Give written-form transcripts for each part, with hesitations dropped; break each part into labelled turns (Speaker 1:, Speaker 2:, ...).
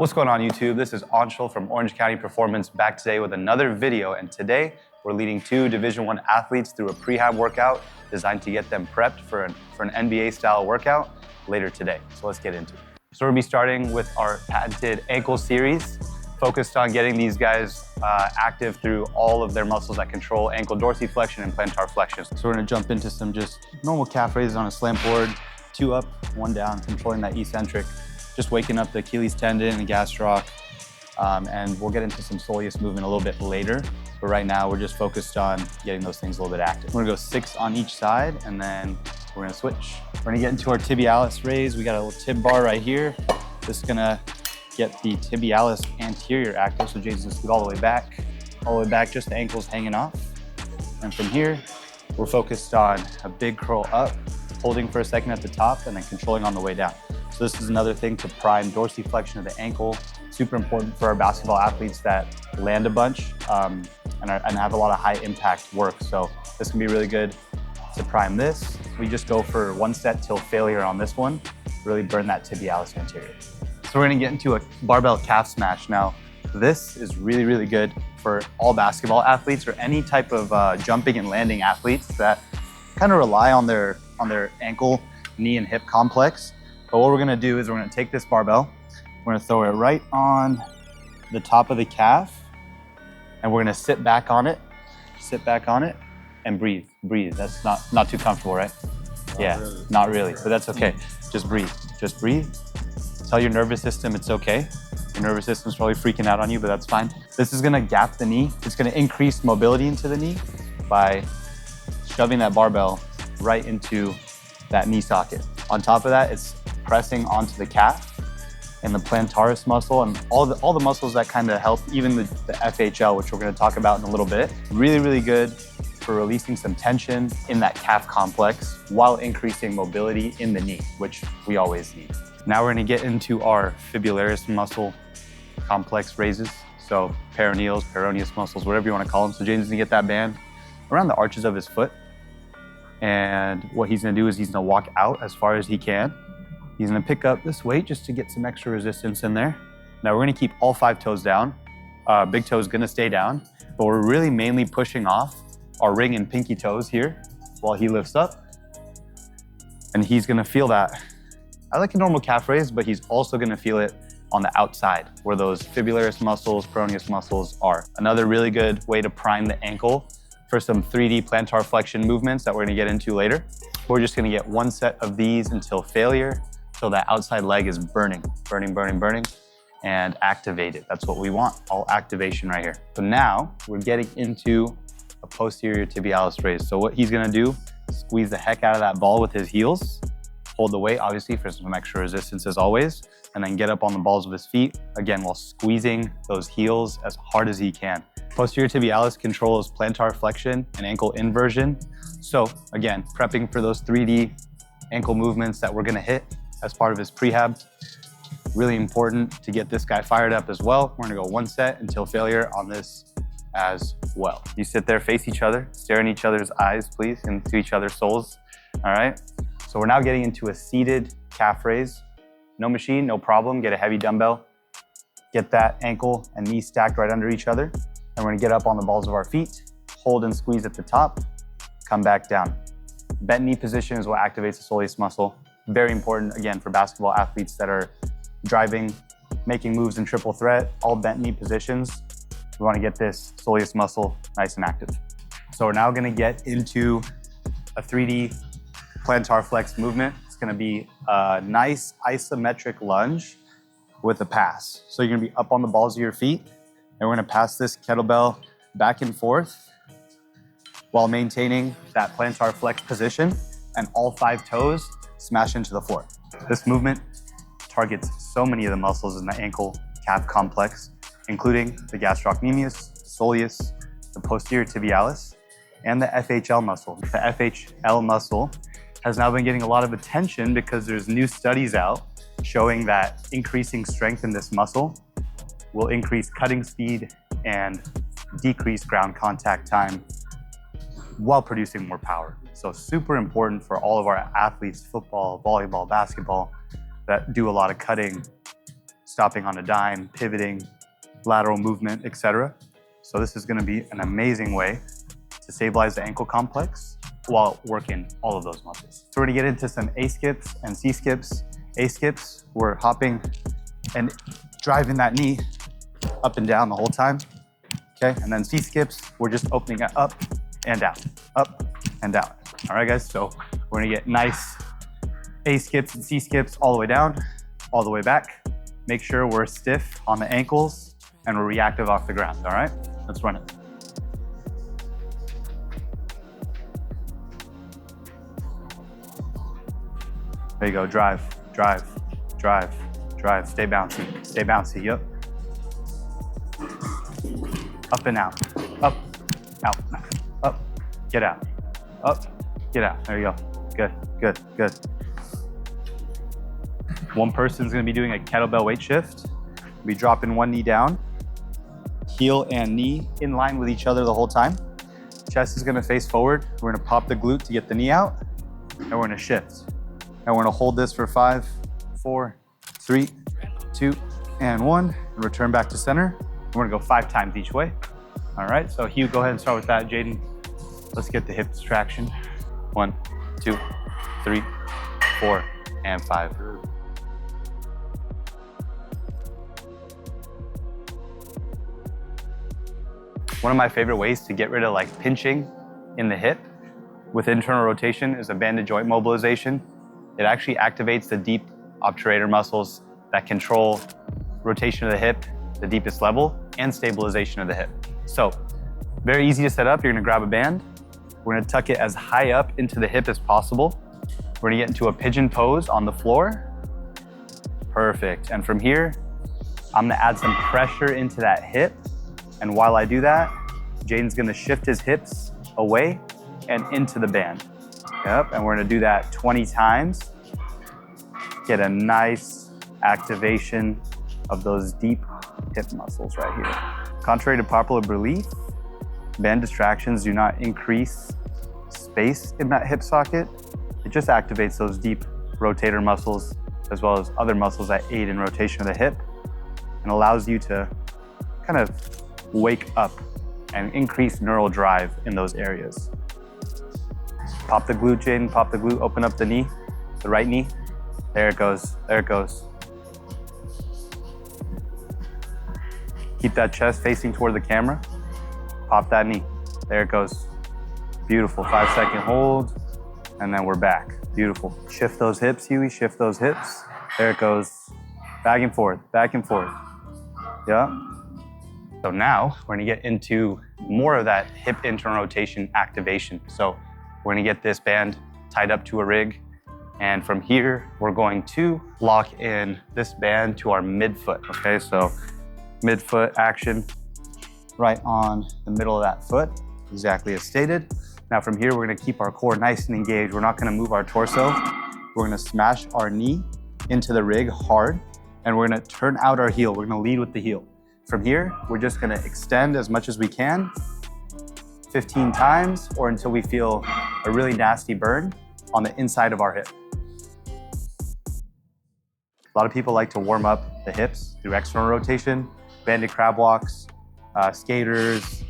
Speaker 1: What's going on YouTube? This is Anshul from Orange County Performance back today with another video, and today we're leading two Division I athletes through a prehab workout designed to get them prepped for an NBA style workout later today. So let's get into it. So we'll be starting with our patented ankle series, focused on getting these guys active through all of their muscles that control ankle dorsiflexion and plantar flexion. So we're gonna jump into some just normal calf raises on a slant board, 2 up, 1 down, controlling that eccentric. Just waking up the Achilles tendon and gastroc, and we'll get into some soleus movement a little bit later. But right now, we're just focused on getting those things a little bit active. We're gonna go 6 on each side, and then we're gonna switch. We're gonna get into our tibialis raise. We got a little tib bar right here. This is gonna get the tibialis anterior active. So Jason's gonna scoot all the way back, just the ankles hanging off. And from here, we're focused on a big curl up, holding for a second at the top, and then controlling on the way down. So this is another thing to prime dorsiflexion of the ankle. Super important for our basketball athletes that land a bunch and have a lot of high impact work. So this can be really good to prime this. We just go for 1 set till failure on this one, really burn that tibialis anterior. So we're gonna get into a barbell calf smash. Now, this is really, really good for all basketball athletes or any type of jumping and landing athletes that kind of rely on their ankle, knee, and hip complex. But what we're gonna do is we're gonna take this barbell, we're gonna throw it right on the top of the calf, and we're gonna sit back on it, and breathe. That's not too comfortable, right? Not really, but that's okay. Just breathe. Tell your nervous system it's okay. Your nervous system's probably freaking out on you, but that's fine. This is gonna gap the knee. It's gonna increase mobility into the knee by shoving that barbell right into that knee socket. On top of that, it's pressing onto the calf and the plantaris muscle and all the muscles that kind of help, even the FHL, which we're going to talk about in a little bit. Really, really good for releasing some tension in that calf complex while increasing mobility in the knee, which we always need. Now we're going to get into our fibularis muscle complex raises. So peroneals, peroneus muscles, whatever you want to call them. So James is going to get that band around the arches of his foot. And what he's gonna do is he's gonna walk out as far as he can. He's gonna pick up this weight just to get some extra resistance in there. Now we're gonna keep all 5 toes down. Big toe is gonna stay down, but we're really mainly pushing off our ring and pinky toes here while he lifts up. And he's gonna feel that. I like a normal calf raise, but he's also gonna feel it on the outside where those fibularis muscles, peroneus muscles are. Another really good way to prime the ankle for some 3D plantar flexion movements that we're gonna get into later. We're just gonna get 1 set of these until failure, till that outside leg is burning, and activate it. That's what we want, all activation right here. So now we're getting into a posterior tibialis raise. So what he's gonna do, squeeze the heck out of that ball with his heels, hold the weight obviously for some extra resistance as always, and then get up on the balls of his feet, again, while squeezing those heels as hard as he can. Posterior tibialis controls plantar flexion and ankle inversion. So again, prepping for those 3D ankle movements that we're gonna hit as part of his prehab. Really important to get this guy fired up as well. We're gonna go 1 set until failure on this as well. You sit there, face each other, stare in each other's eyes, please, into each other's souls, all right? So we're now getting into a seated calf raise. No machine, no problem, get a heavy dumbbell. Get that ankle and knee stacked right under each other. And we're gonna get up on the balls of our feet, hold and squeeze at the top, come back down. Bent knee position is what activates the soleus muscle. Very important, again, for basketball athletes that are driving, making moves in triple threat, all bent knee positions. We wanna get this soleus muscle nice and active. So we're now gonna get into a 3D plantar flex movement. It's gonna be a nice isometric lunge with a pass. So you're gonna be up on the balls of your feet, and we're gonna pass this kettlebell back and forth while maintaining that plantar flex position, and all 5 toes smash into the floor. This movement targets so many of the muscles in the ankle calf complex, including the gastrocnemius, soleus, the posterior tibialis, and the FHL muscle. The FHL muscle has now been getting a lot of attention because there's new studies out showing that increasing strength in this muscle will increase cutting speed and decrease ground contact time while producing more power. So super important for all of our athletes, football, volleyball, basketball, that do a lot of cutting stopping on a dime, pivoting, lateral movement, etc. So this is gonna be an amazing way to stabilize the ankle complex while working all of those muscles. So we're gonna get into some A skips and C skips. A skips, we're hopping and driving that knee up and down the whole time, okay? And then C skips, we're just opening it up and down, up and down. All right, guys, so we're gonna get nice A skips and C skips all the way down, all the way back. Make sure we're stiff on the ankles and we're reactive off the ground, all right? Let's run it. There you go, drive, drive, drive, drive. Stay bouncy, yep. Up and out, up, up, get out, up, get out. There you go, good, good, good. One person's gonna be doing a kettlebell weight shift. We'll be dropping one knee down, heel and knee in line with each other the whole time. Chest is gonna face forward. We're gonna pop the glute to get the knee out, and we're gonna shift. And we're gonna hold this for 5, 4, 3, 2, and 1, and return back to center. We're gonna go 5 times each way. All right, so Hugh, go ahead and start with that. Jaden, let's get the hip traction. 1, 2, 3, 4, and 5. One of my favorite ways to get rid of like pinching in the hip with internal rotation is a banded joint mobilization. It actually activates the deep obturator muscles that control rotation of the hip, the deepest level, and stabilization of the hip. So, very easy to set up. You're gonna grab a band. We're gonna tuck it as high up into the hip as possible. We're gonna get into a pigeon pose on the floor. Perfect. And from here, I'm gonna add some pressure into that hip. And while I do that, Jaden's gonna shift his hips away and into the band. Yep, and we're gonna do that 20 times. Get a nice activation of those deep hip muscles right here. Contrary to popular belief, band distractions do not increase space in that hip socket. It just activates those deep rotator muscles as well as other muscles that aid in rotation of the hip and allows you to kind of wake up and increase neural drive in those areas. Pop the glute, Jaden, pop the glute, open up the knee, the right knee. There it goes, there it goes. Keep that chest facing toward the camera. Pop that knee, there it goes. Beautiful, 5-second hold, and then we're back. Beautiful. Shift those hips, Huey, shift those hips. There it goes. Back and forth, back and forth. Yeah. So now we're gonna get into more of that hip internal rotation activation. So we're gonna get this band tied up to a rig. And from here, we're going to lock in this band to our midfoot, okay? So midfoot action right on the middle of that foot, exactly as stated. Now from here, we're gonna keep our core nice and engaged. We're not gonna move our torso. We're gonna smash our knee into the rig hard, and we're gonna turn out our heel. We're gonna lead with the heel. From here, we're just gonna extend as much as we can, 15 times, or until we feel a really nasty burn on the inside of our hip. A lot of people like to warm up the hips through external rotation, banded crab walks, skaters,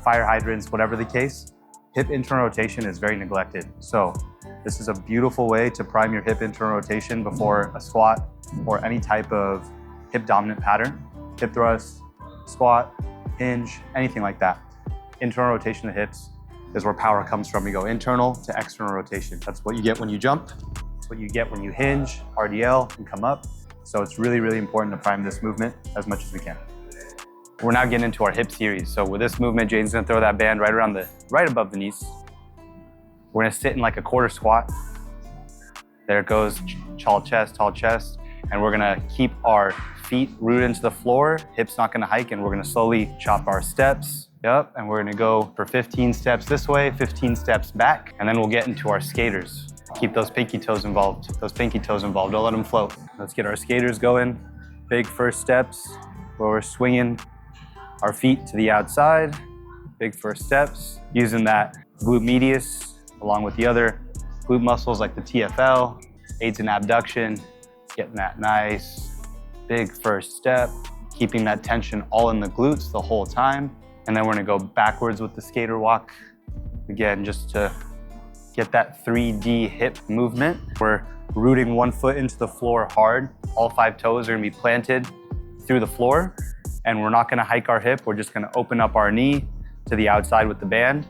Speaker 1: fire hydrants, whatever the case. Hip internal rotation is very neglected. So this is a beautiful way to prime your hip internal rotation before a squat or any type of hip dominant pattern. Hip thrust, squat, hinge, anything like that. Internal rotation of the hips is where power comes from. We go internal to external rotation. That's what you get when you jump. It's what you get when you hinge, RDL, and come up. So it's really, really important to prime this movement as much as we can. We're now getting into our hip series. So with this movement, Jaden's gonna throw that band right above the knees. We're gonna sit in like a quarter squat. There it goes, tall chest, and we're gonna keep our feet rooted into the floor, hips not gonna hike, and we're gonna slowly chop our steps. Yep, and we're gonna go for 15 steps this way, 15 steps back, and then we'll get into our skaters. Keep those pinky toes involved, don't let them float. Let's get our skaters going. Big first steps, where we're swinging our feet to the outside. Big first steps, using that glute medius, along with the other glute muscles like the TFL, aids in abduction, getting that nice, big first step, keeping that tension all in the glutes the whole time. And then we're gonna go backwards with the skater walk. Again, just to get that 3D hip movement. We're rooting one foot into the floor hard. All 5 toes are gonna be planted through the floor. And we're not gonna hike our hip. We're just gonna open up our knee to the outside with the band,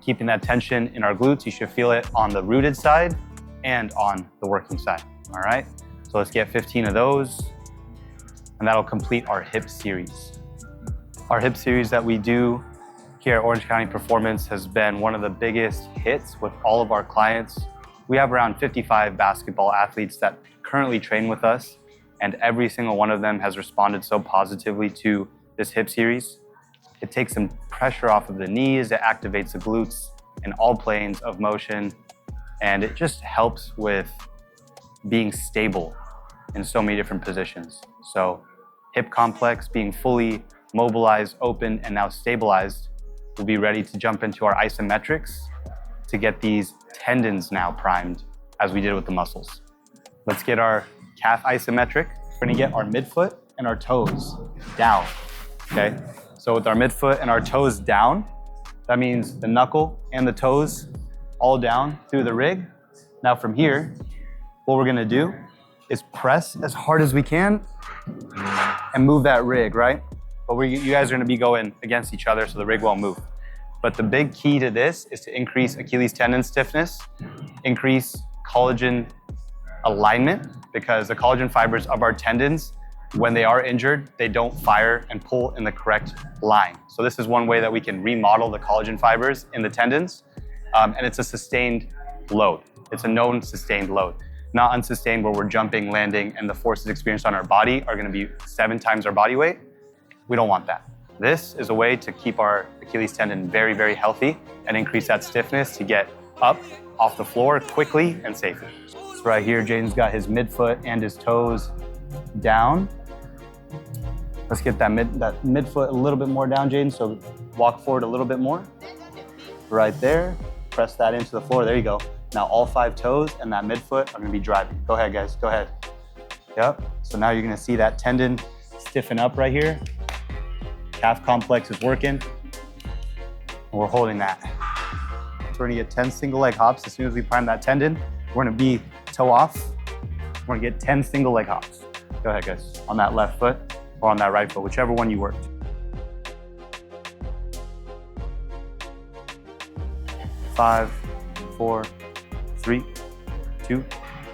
Speaker 1: keeping that tension in our glutes. You should feel it on the rooted side and on the working side, all right? So let's get 15 of those, and that'll complete our hip series. Our hip series that we do here at Orange County Performance has been one of the biggest hits with all of our clients. We have around 55 basketball athletes that currently train with us, and every single one of them has responded so positively to this hip series. It takes some pressure off of the knees, it activates the glutes in all planes of motion, and it just helps with being stable in so many different positions. So hip complex being fully mobilized, open, and now stabilized, we'll be ready to jump into our isometrics to get these tendons now primed as we did with the muscles. Let's get our calf isometric. We're gonna get our midfoot and our toes down, okay? So with our midfoot and our toes down, that means the knuckle and the toes all down through the rig. Now from here, what we're gonna do is press as hard as we can and move that rig, right? But you guys are gonna be going against each other so the rig won't move. But the big key to this is to increase Achilles tendon stiffness, increase collagen alignment, because the collagen fibers of our tendons, when they are injured, they don't fire and pull in the correct line. So this is one way that we can remodel the collagen fibers in the tendons, and it's a sustained load. It's a known sustained load, not unsustained where we're jumping, landing, and the forces experienced on our body are gonna be 7 times our body weight. We don't want that. This is a way to keep our Achilles tendon very, very healthy and increase that stiffness to get up off the floor quickly and safely. So right here, Jaden's got his midfoot and his toes down. Let's get that midfoot a little bit more down, Jaden. So walk forward a little bit more. Right there, press that into the floor. There you go. Now all 5 toes and that midfoot are gonna be driving. Go ahead, guys, go ahead. Yep, so now you're gonna see that tendon stiffen up right here. Calf complex is working, and we're holding that. So we're gonna get 10 single leg hops. As soon as we prime that tendon, we're gonna be toe off. We're gonna get 10 single leg hops. Go ahead, guys, on that left foot or on that right foot, whichever one you worked. 5, 4, 3, 2,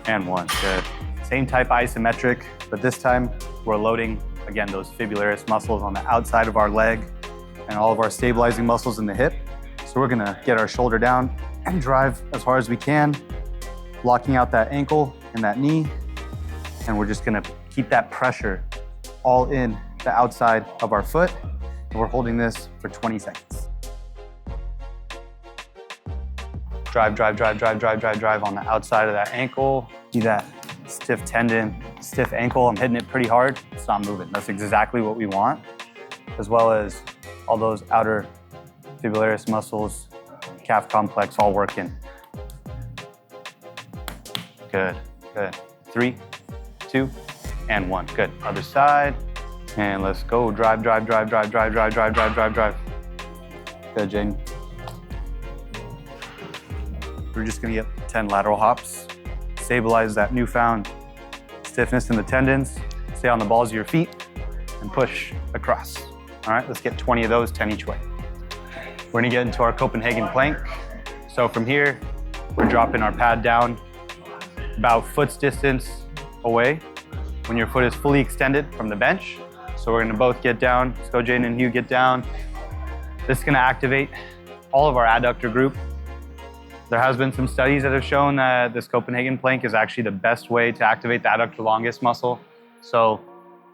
Speaker 1: and 1. Good. Same type isometric, but this time we're loading, again, those fibularis muscles on the outside of our leg and all of our stabilizing muscles in the hip. So we're gonna get our shoulder down and drive as hard as we can, blocking out that ankle and that knee. And we're just gonna keep that pressure all in the outside of our foot. And we're holding this for 20 seconds. Drive, drive, drive, drive, drive, drive, drive on the outside of that ankle. See that stiff tendon, stiff ankle. I'm hitting it pretty hard. It's not moving. That's exactly what we want, as well as all those outer fibularis muscles, calf complex, all working. Good, good. 3, 2, and 1. Good. Other side. And let's go. Drive, drive, drive, drive, drive, drive, drive, drive, drive, drive. Good, Jaden. We're just gonna get 10 lateral hops. Stabilize that newfound stiffness in the tendons. Stay on the balls of your feet and push across. All right, let's get 20 of those, 10 each way. We're gonna get into our Copenhagen plank. So from here, we're dropping our pad down about foot's distance away when your foot is fully extended from the bench. So we're gonna both get down. Let's go, Jaden and Hugh, get down. This is gonna activate all of our adductor group. There has been some studies that have shown that this Copenhagen plank is actually the best way to activate the adductor longus muscle. So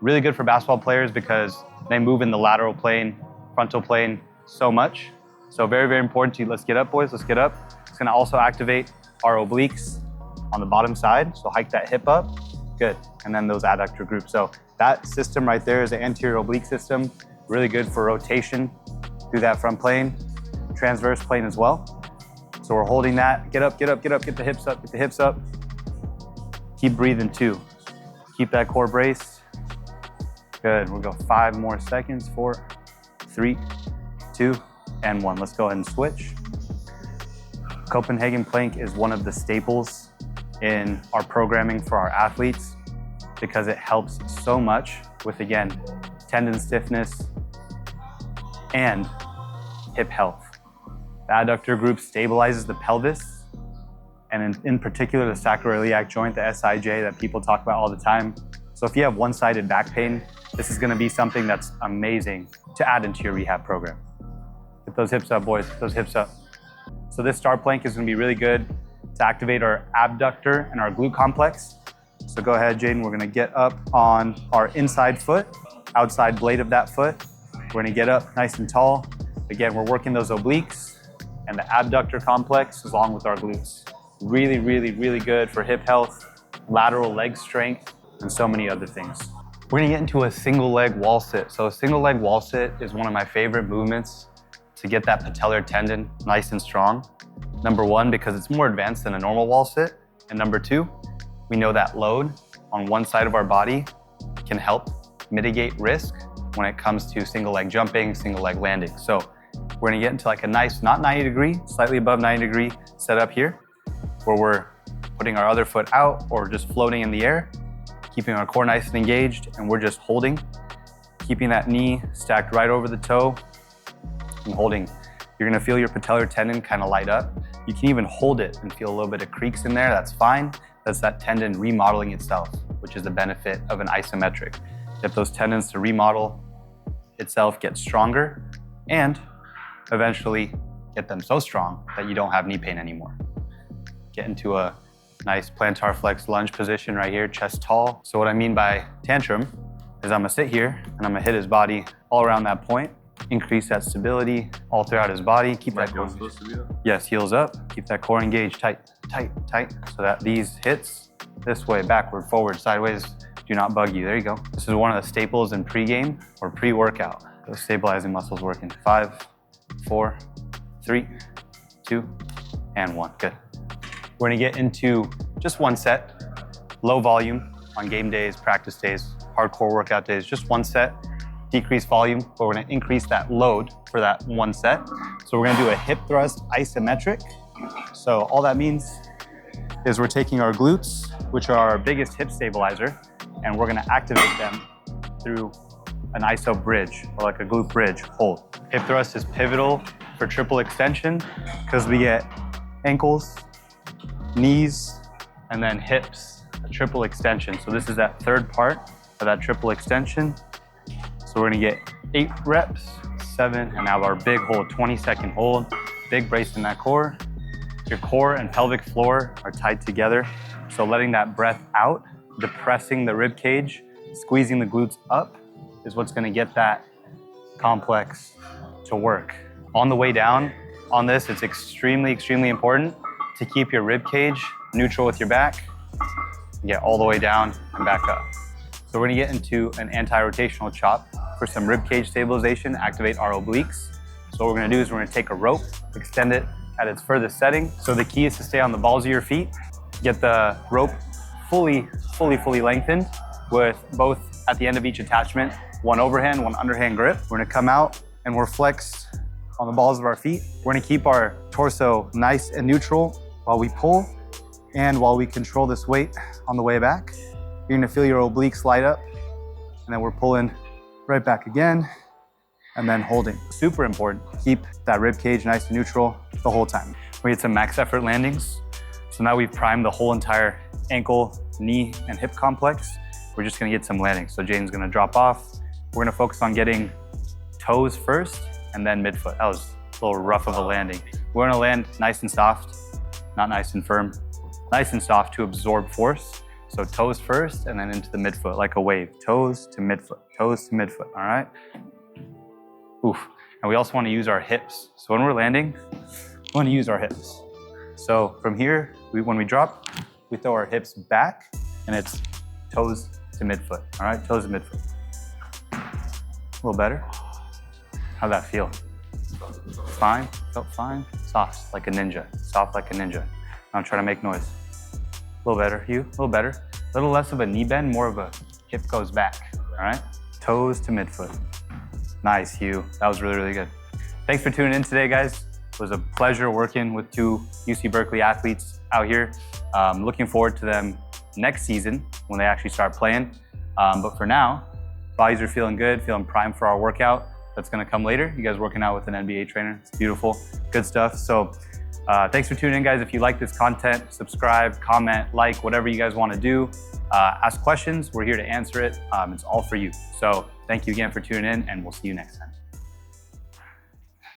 Speaker 1: really good for basketball players because they move in the lateral plane, frontal plane so much. So very, very important to, let's get up, boys, let's get up. It's gonna also activate our obliques on the bottom side. So hike that hip up, good. And then those adductor groups. So that system right there is the anterior oblique system. Really good for rotation through that front plane, transverse plane as well. So we're holding that. Get up, get up, get up, get the hips up, get the hips up. Keep breathing too. Keep that core brace. Good, we'll go 5 more seconds. 4, 3, 2, and 1. Let's go ahead and switch. Copenhagen plank is one of the staples in our programming for our athletes because it helps so much with, again, tendon stiffness and hip health. The adductor group stabilizes the pelvis, and in particular the sacroiliac joint, the SIJ that people talk about all the time. So if you have one-sided back pain, this is gonna be something that's amazing to add into your rehab program. Get those hips up, boys, those hips up. So this star plank is gonna be really good to activate our abductor and our glute complex. So go ahead, Jaden, we're gonna get up on our inside foot, outside blade of that foot. We're gonna get up nice and tall. Again, we're working those obliques and the abductor complex along with our glutes. Really, really, really good for hip health, lateral leg strength, and so many other things. We're gonna get into a single leg wall sit. So a single leg wall sit is one of my favorite movements to get that patellar tendon nice and strong. Number one, because it's more advanced than a normal wall sit. And number two, we know that load on one side of our body can help mitigate risk when it comes to single leg jumping, single leg landing. So we're gonna get into like a nice, not 90 degree, slightly above 90 degree setup here, where we're putting our other foot out or just floating in the air, keeping our core nice and engaged, and we're just holding, keeping that knee stacked right over the toe and holding. You're gonna feel your patellar tendon kind of light up. You can even hold it and feel a little bit of creaks in there, that's fine. That's that tendon remodeling itself, which is the benefit of an isometric. Get those tendons to remodel itself, get stronger, and eventually get them so strong that you don't have knee pain anymore. Get into a nice plantar flex lunge position right here, chest tall. So what I mean by tantrum is I'm gonna sit here and I'm gonna hit his body all around that point, increase that stability all throughout his body. Keep that core. Yes, heels up. Keep that core engaged, tight, tight, tight, so that these hits this way, backward, forward, sideways, do not bug you. There you go. This is one of the staples in pregame or pre-workout. Those stabilizing muscles working. 5, 4, 3, 2, and 1. Good. We're gonna get into just one set, low volume on game days, practice days, hardcore workout days, just one set, decrease volume, but we're gonna increase that load for that one set. So we're gonna do a hip thrust isometric. So all that means is we're taking our glutes, which are our biggest hip stabilizer, and we're gonna activate them through an iso bridge, or like a glute bridge hold. Hip thrust is pivotal for triple extension because we get ankles, knees, and then hips, a triple extension. So this is that third part of that triple extension. So we're gonna get 8 reps, 7, and now our big hold, 20-second hold, big brace in that core. Your core and pelvic floor are tied together. So letting that breath out, depressing the rib cage, squeezing the glutes up is what's gonna get that complex to work. On the way down on this, it's extremely, extremely important to keep your rib cage neutral with your back, get all the way down and back up. So we're gonna get into an anti-rotational chop for some rib cage stabilization, activate our obliques. So what we're gonna do is we're gonna take a rope, extend it at its furthest setting. So the key is to stay on the balls of your feet, get the rope fully lengthened with both at the end of each attachment, one overhand, one underhand grip. We're gonna come out and we're flexed on the balls of our feet. We're gonna keep our torso nice and neutral while we pull and while we control this weight on the way back. You're gonna feel your obliques light up, and then we're pulling right back again and then holding. Super important, keep that rib cage nice and neutral the whole time. We get some max effort landings. So now we've primed the whole entire ankle, knee, and hip complex. We're just gonna get some landings. So Jaden's gonna drop off. We're gonna focus on getting toes first and then midfoot. That was a little rough of a landing. We're gonna land nice and soft, not nice and firm. Nice and soft to absorb force. So toes first and then into the midfoot, like a wave. Toes to midfoot, toes to midfoot, all right? Oof. And we also wanna use our hips. So when we're landing, we wanna use our hips. So from here, when we drop, we throw our hips back and it's toes to midfoot, all right? Toes to midfoot. A little better. How'd that feel? Fine, felt fine. Soft like a ninja, soft like a ninja. Now try to make noise. A little better, you, a little better. A little less of a knee bend, more of a hip goes back, all right? Toes to midfoot. Nice, Hugh. That was really, really good. Thanks for tuning in today, guys. It was a pleasure working with two UC Berkeley athletes out here. Looking forward to them next season when they actually start playing. But for now, bodies are feeling good, feeling primed for our workout that's gonna come later. You guys working out with an NBA trainer. It's beautiful, good stuff. So thanks for tuning in, guys. If you like this content, subscribe, comment, like, whatever you guys wanna do. Ask questions, we're here to answer it. It's all for you. So thank you again for tuning in, and we'll see you next time.